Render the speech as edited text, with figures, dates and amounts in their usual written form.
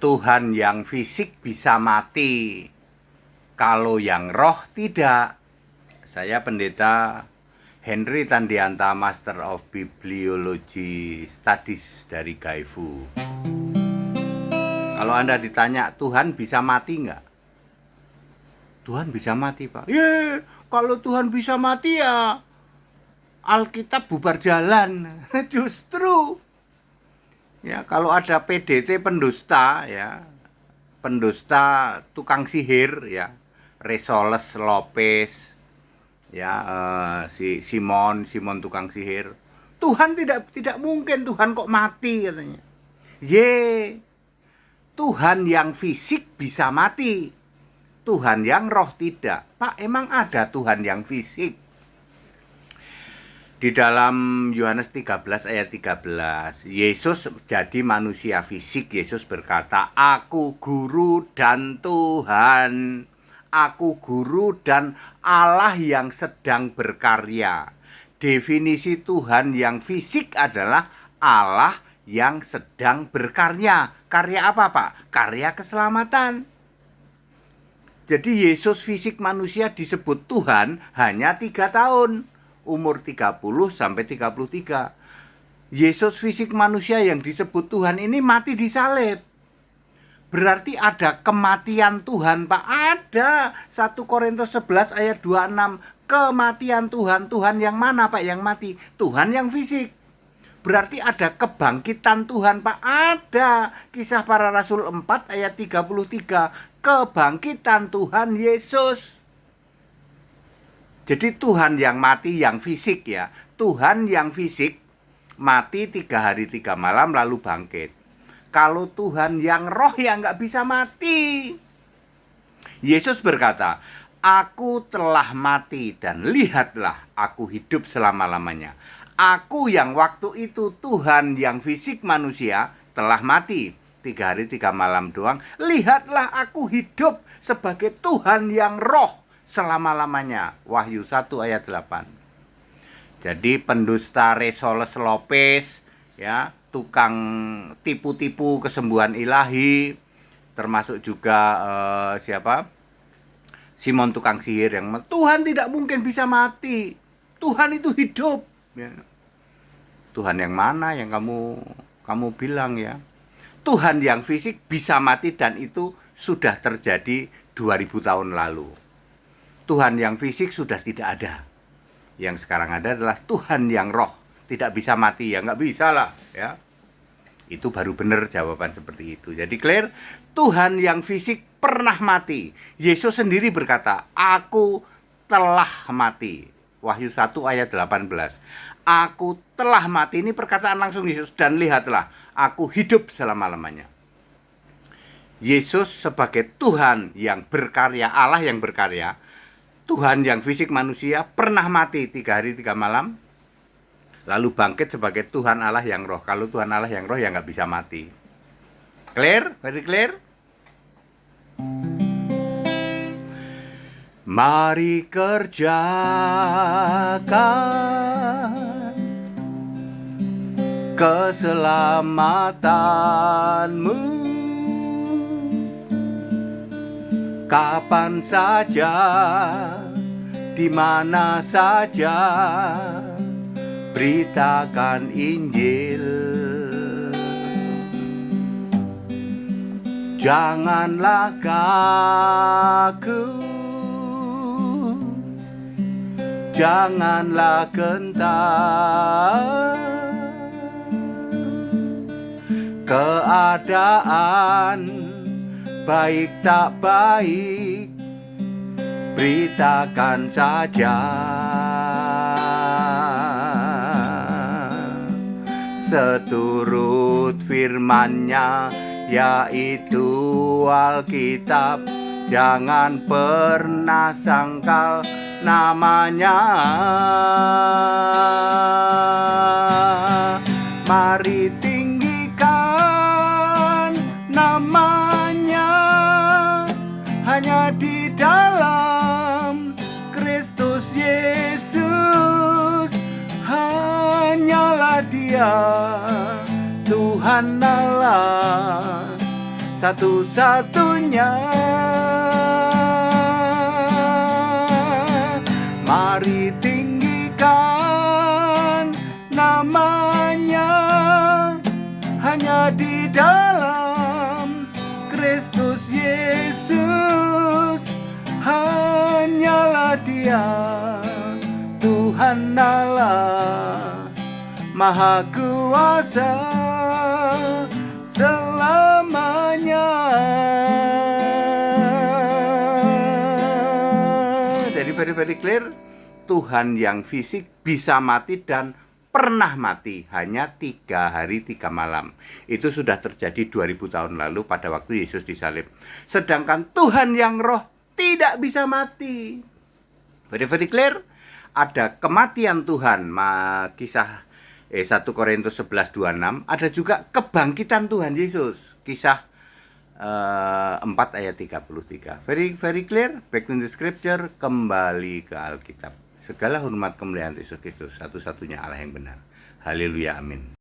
Tuhan yang fisik bisa mati, kalau yang roh tidak. Saya Pendeta Henry Tandianta, Master of Bibliology Studies dari Gaifu. Kalau Anda ditanya, Tuhan bisa mati nggak? Tuhan bisa mati, Pak. Kalau Tuhan bisa mati ya Alkitab bubar jalan. Justru ya, kalau ada PDT pendusta ya, pendusta tukang sihir ya, Resoles Lopez ya, si Simon tukang sihir. Tuhan tidak mungkin, Tuhan kok mati katanya. Tuhan yang fisik bisa mati, Tuhan yang roh tidak. Pak, emang ada Tuhan yang fisik? Di dalam Yohanes 13 ayat 13, Yesus jadi manusia fisik. Yesus berkata, "Aku guru dan Tuhan. Aku guru dan Allah yang sedang berkarya." Definisi Tuhan yang fisik adalah Allah yang sedang berkarya. Karya apa, Pak? Karya keselamatan. Jadi Yesus fisik manusia disebut Tuhan hanya 3 tahun. Umur 30 sampai 33. Yesus fisik manusia yang disebut Tuhan ini mati di salib. Berarti ada kematian Tuhan, Pak. Ada. 1 Korintus 11 ayat 26. Kematian Tuhan. Tuhan yang mana, Pak, yang mati? Tuhan yang fisik. Berarti ada kebangkitan Tuhan, Pak. Ada. Kisah Para Rasul 4 ayat 33. Kebangkitan Tuhan Yesus. Jadi Tuhan yang mati yang fisik ya. Tuhan yang fisik mati 3 hari 3 malam lalu bangkit. Kalau Tuhan yang roh ya nggak bisa mati. Yesus berkata, "Aku telah mati dan lihatlah aku hidup selama-lamanya." Aku yang waktu itu Tuhan yang fisik manusia telah mati 3 hari 3 malam doang. Lihatlah aku hidup sebagai Tuhan yang roh selama-lamanya. Wahyu 1 ayat 8. Jadi pendusta Resoles Lopez ya, tukang tipu-tipu kesembuhan ilahi, termasuk juga Simon tukang sihir yang Tuhan tidak mungkin bisa mati. Tuhan itu hidup ya. Tuhan yang mana yang kamu bilang ya? Tuhan yang fisik bisa mati dan itu sudah terjadi 2000 tahun lalu. Tuhan yang fisik sudah tidak ada. Yang sekarang ada adalah Tuhan yang roh. Tidak bisa mati, ya nggak bisa lah ya. Itu baru benar jawaban seperti itu. Jadi clear, Tuhan yang fisik pernah mati. Yesus sendiri berkata, "Aku telah mati." Wahyu 1 ayat 18. Aku telah mati, ini perkataan langsung Yesus. Dan lihatlah, aku hidup selama-lamanya. Yesus sebagai Tuhan yang berkarya, Allah yang berkarya, Tuhan yang fisik manusia pernah mati 3 hari 3 malam, lalu bangkit sebagai Tuhan Allah yang roh. Kalau Tuhan Allah yang roh ya nggak bisa mati. Clear? Very clear? Mari kerjakan keselamatanmu kapan saja, di mana saja, beritakan Injil. Janganlah kaku, janganlah gentar. Keadaan baik tak baik, beritakan saja. Seturut firman-Nya, yaitu Alkitab, jangan pernah sangkal namanya. Mari tinggikan namanya, hanya di dalam Kristus Yesus. Hanyalah Dia Tuhan Allah satu-satunya. Mari tinggikan namanya, hanya di dalam Kristus Yesus. Hanyalah Dia Tuhan Allah Maha Kuasa selamanya. Jadi very clear, Tuhan yang fisik bisa mati dan pernah mati hanya 3 hari 3 malam. Itu sudah terjadi 2000 tahun lalu pada waktu Yesus disalib. Sedangkan Tuhan yang roh tidak bisa mati. Very clear, ada kematian Tuhan, kisah 1 Korintus 11:26, ada juga kebangkitan Tuhan Yesus, kisah 4 ayat 33. Very clear, back to the scripture, kembali ke Alkitab. Segala hormat kemuliaan Yesus Kristus, satu-satunya Allah yang benar. Haleluya, amin.